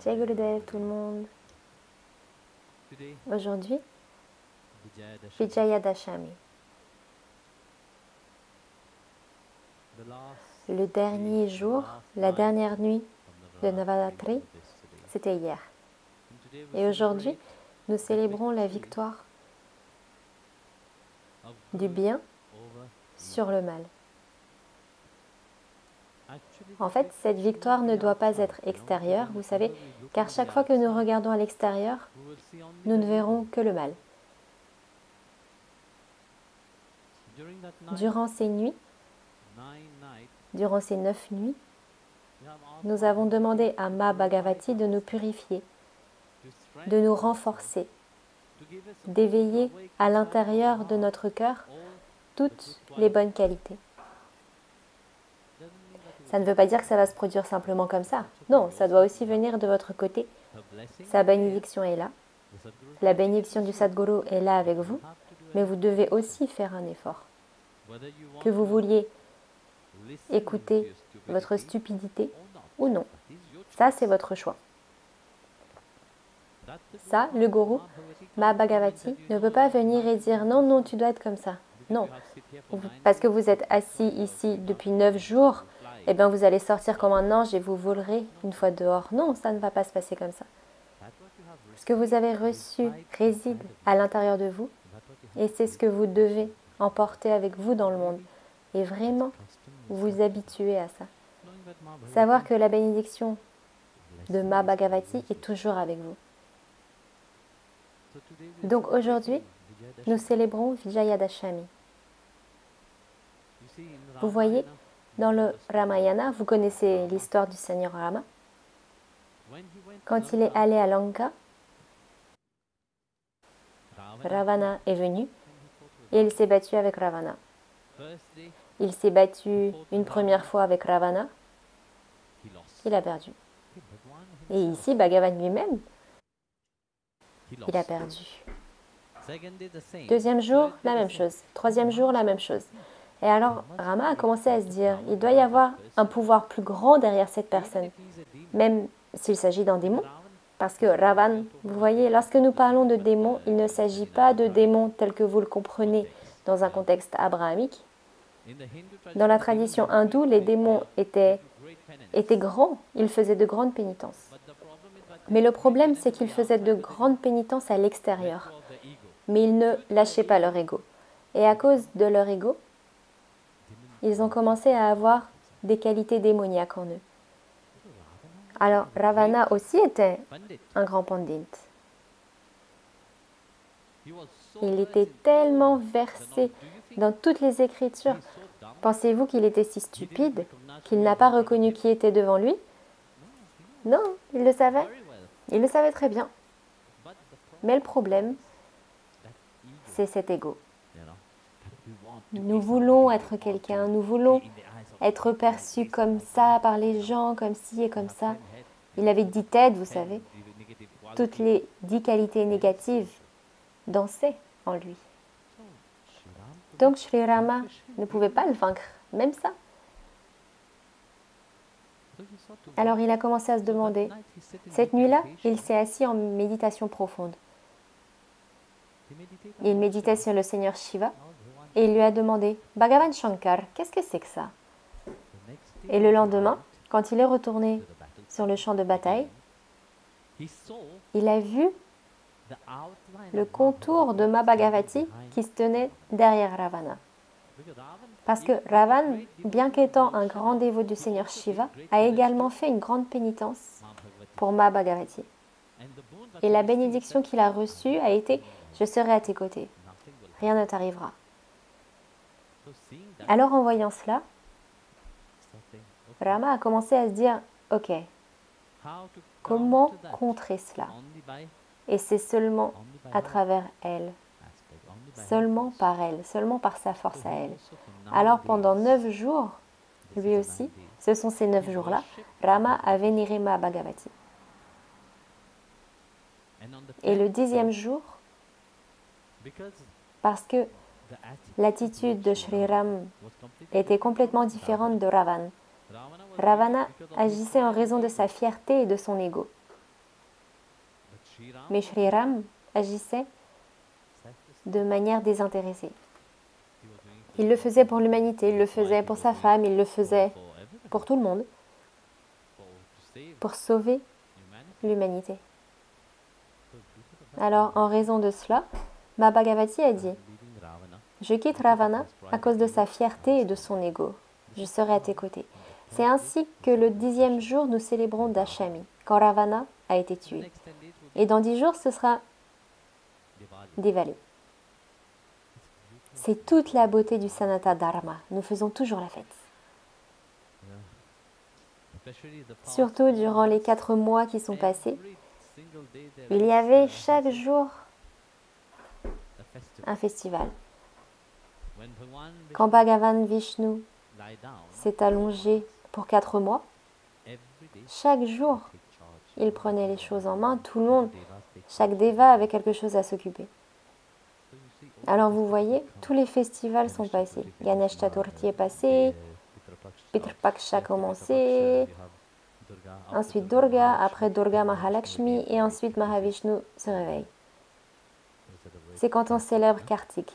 Jai Gurudev, tout le monde. Aujourd'hui, Vijayadashami, le dernier jour, la dernière nuit de Navaratri, c'était hier. Et aujourd'hui, nous célébrons la victoire du bien sur le mal. En fait, cette victoire ne doit pas être extérieure, vous savez, car chaque fois que nous regardons à l'extérieur, nous ne verrons que le mal. Durant ces nuits, durant ces 9 nuits, nous avons demandé à Ma Bhagavati de nous purifier, de nous renforcer, d'éveiller à l'intérieur de notre cœur toutes les bonnes qualités. Ça ne veut pas dire que ça va se produire simplement comme ça. Non, ça doit aussi venir de votre côté. Sa bénédiction est là. La bénédiction du Sadguru est là avec vous. Mais vous devez aussi faire un effort. Que vous vouliez écouter votre stupidité ou non. Ça, c'est votre choix. Ça, le gourou, Ma Bhagavati, ne peut pas venir et dire non, non, tu dois être comme ça. Non. Parce que vous êtes assis ici depuis 9 jours, eh bien vous allez sortir comme un ange et vous volerez une fois dehors. Non, ça ne va pas se passer comme ça. Ce que vous avez reçu réside à l'intérieur de vous et c'est ce que vous devez emporter avec vous dans le monde. Et vraiment vous habituer à ça. Savoir que la bénédiction de Ma Bhagavati est toujours avec vous. Donc aujourd'hui, nous célébrons Vijayadashami. Vous voyez, dans le Ramayana, vous connaissez l'histoire du Seigneur Rama. Quand il est allé à Lanka, Ravana est venu et il s'est battu avec Ravana. Il s'est battu une première fois avec Ravana, il a perdu. Et ici, Bhagavan lui-même, il a perdu. Deuxième jour, la même chose. Troisième jour, la même chose. Et alors, Rama a commencé à se dire, il doit y avoir un pouvoir plus grand derrière cette personne, même s'il s'agit d'un démon. Parce que Ravan, vous voyez, lorsque nous parlons de démons, il ne s'agit pas de démons tels que vous le comprenez dans un contexte abrahamique. Dans la tradition hindoue, les démons étaient grands, ils faisaient de grandes pénitences. Mais le problème, c'est qu'ils faisaient de grandes pénitences à l'extérieur. Mais ils ne lâchaient pas leur ego. Et à cause de leur ego, ils ont commencé à avoir des qualités démoniaques en eux. Alors, Ravana aussi était un grand pandit. Il était tellement versé dans toutes les écritures. Pensez-vous qu'il était si stupide qu'il n'a pas reconnu qui était devant lui? Non, il le savait. Il le savait très bien. Mais le problème, c'est cet ego. Nous voulons être quelqu'un, nous voulons être perçus comme ça par les gens, comme ci et comme ça. Il avait 10 têtes, vous savez. Toutes les 10 qualités négatives dansaient en lui. Donc Sri Rama ne pouvait pas le vaincre, même ça. Alors il a commencé à se demander. Cette nuit-là, il s'est assis en méditation profonde. Il méditait sur le Seigneur Shiva et il lui a demandé « Bhagavan Shankar, qu'est-ce que c'est que ça ?» Et le lendemain, quand il est retourné sur le champ de bataille, il a vu le contour de Ma Bhagavati qui se tenait derrière Ravana. Parce que Ravan, bien qu'étant un grand dévot du Seigneur Shiva, a également fait une grande pénitence pour Ma Bhagavati. Et la bénédiction qu'il a reçue a été « Je serai à tes côtés, rien ne t'arrivera ». Alors en voyant cela, Rama a commencé à se dire « Ok, comment contrer cela ?» Et c'est seulement à travers elle, seulement par elle, seulement par sa force à elle. Alors pendant 9 jours, lui aussi, ce sont ces 9 jours-là, Rama a vénéré Ma Bhagavati. Et le 10e jour, parce que l'attitude de Sri Ram était complètement différente de Ravan. Ravana agissait en raison de sa fierté et de son ego. Mais Shri Ram agissait de manière désintéressée. Il le faisait pour l'humanité, il le faisait pour sa femme, il le faisait pour tout le monde, pour sauver l'humanité. Alors, en raison de cela, ma Bhagavati a dit, je quitte Ravana à cause de sa fierté et de son ego. Je serai à tes côtés. C'est ainsi que le 10e jour, nous célébrons Dashami, quand Ravana a été tué. Et dans 10 jours, ce sera Diwali. C'est toute la beauté du Sanata Dharma. Nous faisons toujours la fête. Surtout durant les 4 mois qui sont passés, il y avait chaque jour un festival. Quand Bhagavan Vishnu s'est allongé pour 4 mois, chaque jour, il prenait les choses en main, tout le monde, chaque deva avait quelque chose à s'occuper. Alors vous voyez, tous les festivals sont passés. Ganesh Chaturthi est passé, Pitru Paksha a commencé, ensuite Durga, après Durga Mahalakshmi et ensuite Mahavishnu se réveille. C'est quand on célèbre Kartik.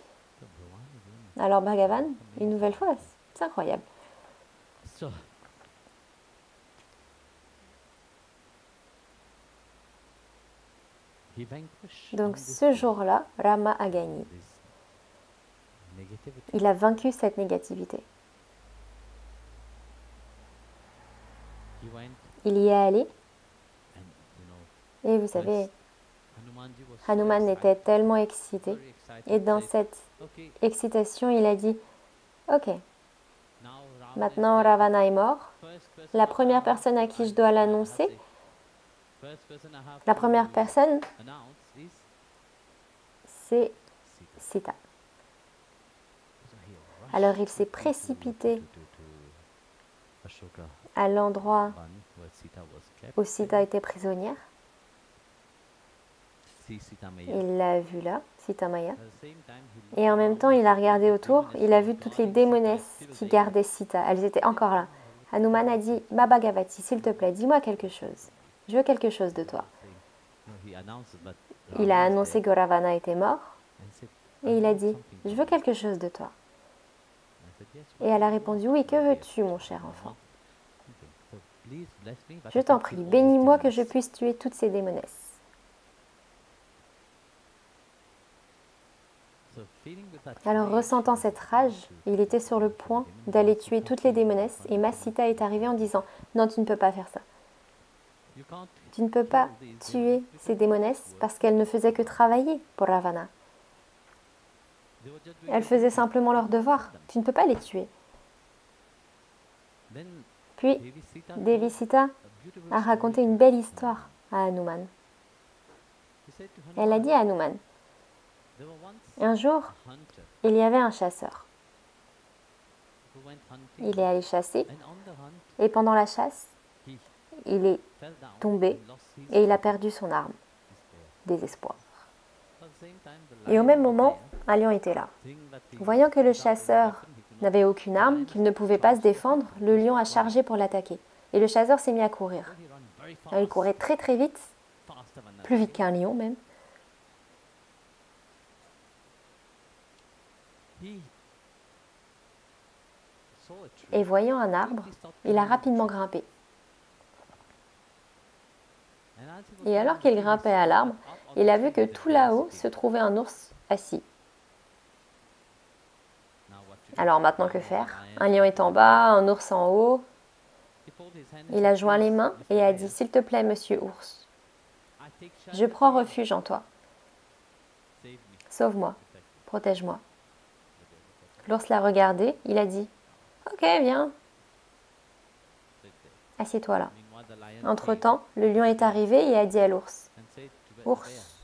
Alors Bhagavan, une nouvelle fois, c'est incroyable. Donc ce jour-là, Rama a gagné. Il a vaincu cette négativité. Il y est allé. Et vous savez, Hanuman était tellement excité. Et dans cette excitation, il a dit, ok, maintenant Ravana est mort. La première personne à qui je dois l'annoncer, la première personne, c'est Sita. Alors il s'est précipité à l'endroit où Sita était prisonnière. Il l'a vu là, Sita Maya. Et en même temps, il a regardé autour, il a vu toutes les démonesses qui gardaient Sita. Elles étaient encore là. Hanuman a dit, Ma Bhagavati, s'il te plaît, dis-moi quelque chose. Je veux quelque chose de toi. Il a annoncé que Ravana était mort. Et il a dit, je veux quelque chose de toi. Et elle a répondu, oui, que veux-tu, mon cher enfant? Je t'en prie, bénis-moi que je puisse tuer toutes ces démonesses. Alors, ressentant cette rage, il était sur le point d'aller tuer toutes les démonesses et ma Sita est arrivée en disant, non, tu ne peux pas faire ça. Tu ne peux pas tuer ces démonesses parce qu'elles ne faisaient que travailler pour Ravana. Elles faisaient simplement leur devoir. Tu ne peux pas les tuer. Puis, Devi Sita a raconté une belle histoire à Hanuman. Elle a dit à Hanuman, un jour, il y avait un chasseur. Il est allé chasser et pendant la chasse, il est tombé et il a perdu son arme. Désespoir. Et au même moment, un lion était là. Voyant que le chasseur n'avait aucune arme, qu'il ne pouvait pas se défendre, le lion a chargé pour l'attaquer. Et le chasseur s'est mis à courir. Alors, il courait très très vite, plus vite qu'un lion même. Et voyant un arbre, il a rapidement grimpé. Et alors qu'il grimpait à l'arbre, il a vu que tout là-haut se trouvait un ours assis. Alors maintenant que faire? Un lion est en bas, un ours en haut. Il a joint les mains et a dit, s'il te plaît, monsieur ours, je prends refuge en toi. Sauve-moi, protège-moi. L'ours l'a regardé, il a dit, ok, viens, assieds-toi là. Entre-temps, le lion est arrivé et a dit à l'ours, ours,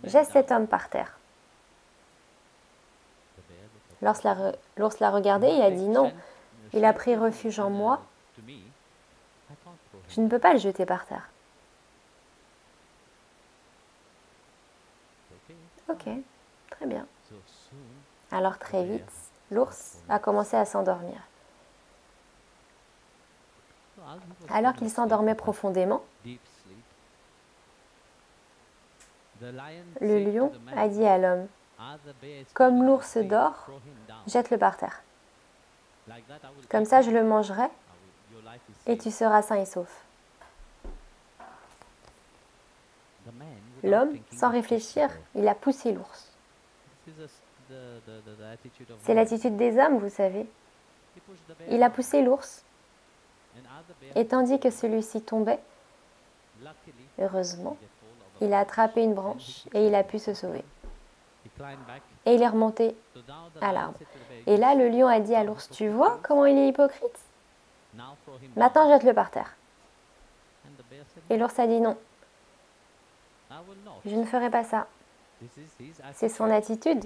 jette cet homme par terre. L'ours l'a regardé et a dit, non, il a pris refuge en moi, je ne peux pas le jeter par terre. Ok, très bien. Alors très vite, l'ours a commencé à s'endormir. Alors qu'il s'endormait profondément, Le lion a dit à l'homme, comme l'ours dort, jette-le par terre. Comme ça, je le mangerai et tu seras sain et sauf. L'homme, sans réfléchir, il a poussé l'ours. C'est l'attitude des hommes, vous savez. Il a poussé l'ours et tandis que celui-ci tombait, heureusement, il a attrapé une branche et il a pu se sauver. Et il est remonté à l'arbre. Et là, le lion a dit à l'ours, tu vois comment il est hypocrite? Maintenant, jette-le par terre. Et l'ours a dit non, je ne ferai pas ça. C'est son attitude,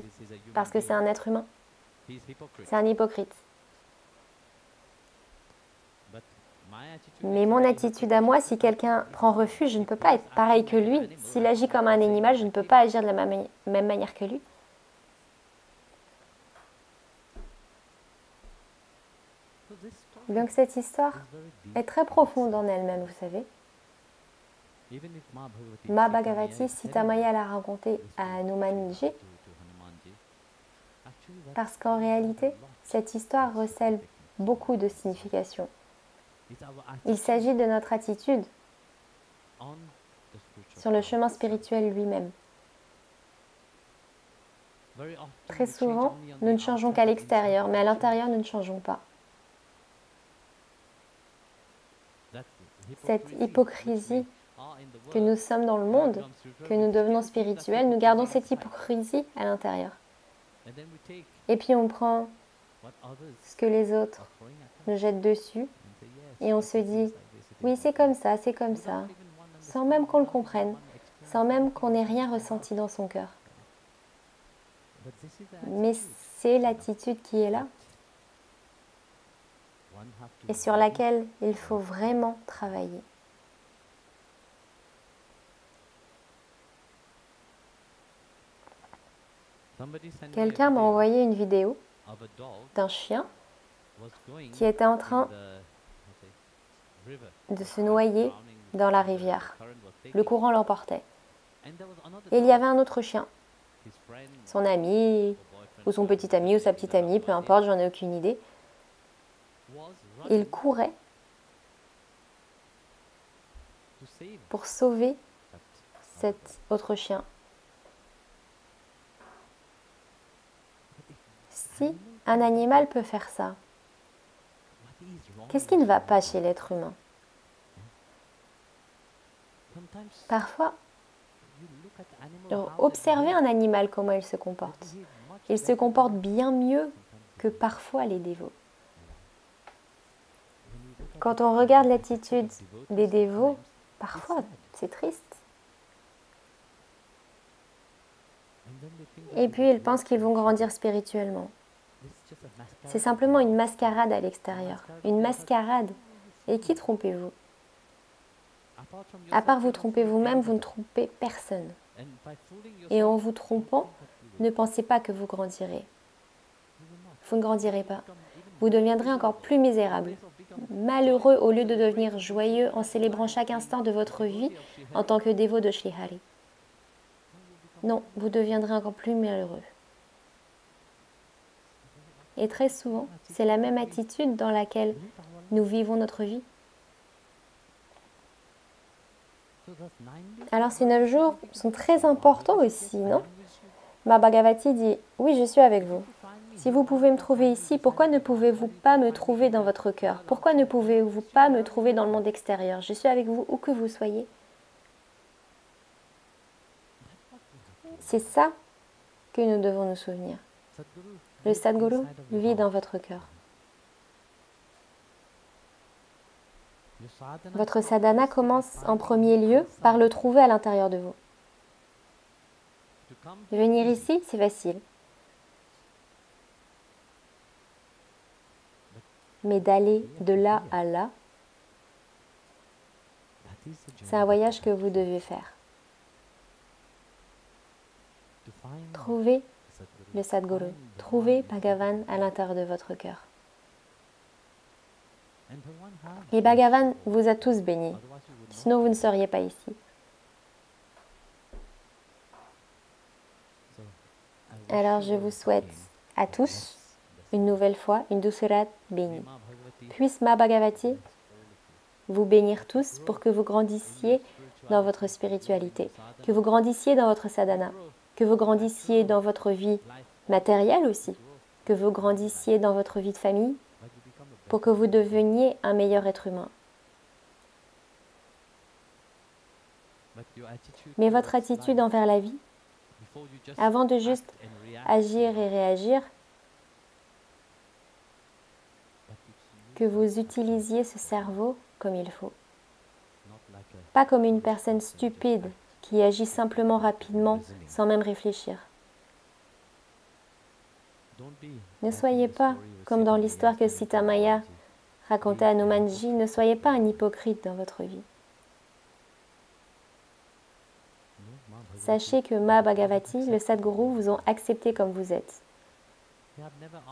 parce que c'est un être humain. C'est un hypocrite. Mais mon attitude à moi, si quelqu'un prend refuge, je ne peux pas être pareil que lui. S'il agit comme un animal, je ne peux pas agir de la même manière que lui. Donc cette histoire est très profonde en elle-même, vous savez. Ma Bhagavati, Sita Maya l'a raconté à Hanumanji, parce qu'en réalité, cette histoire recèle beaucoup de significations. Il s'agit de notre attitude sur le chemin spirituel lui-même. Très souvent, nous ne changeons qu'à l'extérieur, mais à l'intérieur, nous ne changeons pas. Cette hypocrisie que nous sommes dans le monde, que nous devenons spirituels, nous gardons cette hypocrisie à l'intérieur. Et puis on prend ce que les autres nous jettent dessus et on se dit, oui c'est comme ça, sans même qu'on le comprenne, sans même qu'on ait rien ressenti dans son cœur. Mais c'est l'attitude qui est là et sur laquelle il faut vraiment travailler. Quelqu'un m'a envoyé une vidéo d'un chien qui était en train de se noyer dans la rivière. Le courant l'emportait. Et il y avait un autre chien, son ami, ou son petit ami, ou sa petite amie, peu importe, j'en ai aucune idée. Il courait pour sauver cet autre chien. Si un animal peut faire ça, qu'est-ce qui ne va pas chez l'être humain? Parfois, observez un animal, comment il se comporte. Il se comporte bien mieux que parfois les dévots. Quand on regarde l'attitude des dévots, parfois c'est triste. Et puis ils pensent qu'ils vont grandir spirituellement. C'est simplement une mascarade à l'extérieur. Une mascarade. Et qui trompez-vous? À part vous tromper vous-même, vous ne trompez personne. Et en vous trompant, ne pensez pas que vous grandirez. Vous ne grandirez pas. Vous deviendrez encore plus misérable, malheureux au lieu de devenir joyeux en célébrant chaque instant de votre vie en tant que dévot de Shri Hari. Non, vous deviendrez encore plus malheureux. Et très souvent, c'est la même attitude dans laquelle nous vivons notre vie. Alors ces 9 jours sont très importants aussi, non? Ma Bhagavati dit, oui, je suis avec vous. Si vous pouvez me trouver ici, pourquoi ne pouvez-vous pas me trouver dans votre cœur? Pourquoi ne pouvez-vous pas me trouver dans le monde extérieur? Je suis avec vous où que vous soyez. C'est ça que nous devons nous souvenir. Le Sadguru vit dans votre cœur. Votre sadhana commence en premier lieu par le trouver à l'intérieur de vous. Venir ici, c'est facile. Mais d'aller de là à là, c'est un voyage que vous devez faire. Trouvez le Sadguru, trouvez Bhagavan à l'intérieur de votre cœur. Et Bhagavan vous a tous bénis, sinon vous ne seriez pas ici. Alors je vous souhaite à tous, une nouvelle fois, une doucerat bénie. Puisse Ma Bhagavati vous bénir tous pour que vous grandissiez dans votre spiritualité, que vous grandissiez dans votre sadhana, que vous grandissiez dans votre vie matérielle aussi, que vous grandissiez dans votre vie de famille, pour que vous deveniez un meilleur être humain. Mais votre attitude envers la vie, avant de juste agir et réagir, que vous utilisiez ce cerveau comme il faut. Pas comme une personne stupide qui agit simplement rapidement sans même réfléchir. Ne soyez pas comme dans l'histoire que Sita Maya racontait à Hanumanji, ne soyez pas un hypocrite dans votre vie. Sachez que Ma Bhagavati, le Sadguru, vous ont accepté comme vous êtes.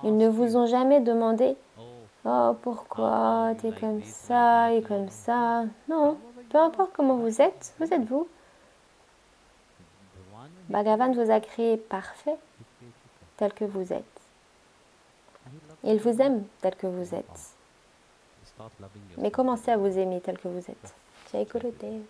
Ils ne vous ont jamais demandé « Oh, pourquoi t'es comme ça et comme ça ?» Non, peu importe comment vous êtes vous. Bhagavan vous a créé parfait tel que vous êtes. Il vous aime tel que vous êtes. Mais commencez à vous aimer tel que vous êtes. Jai Gurudev.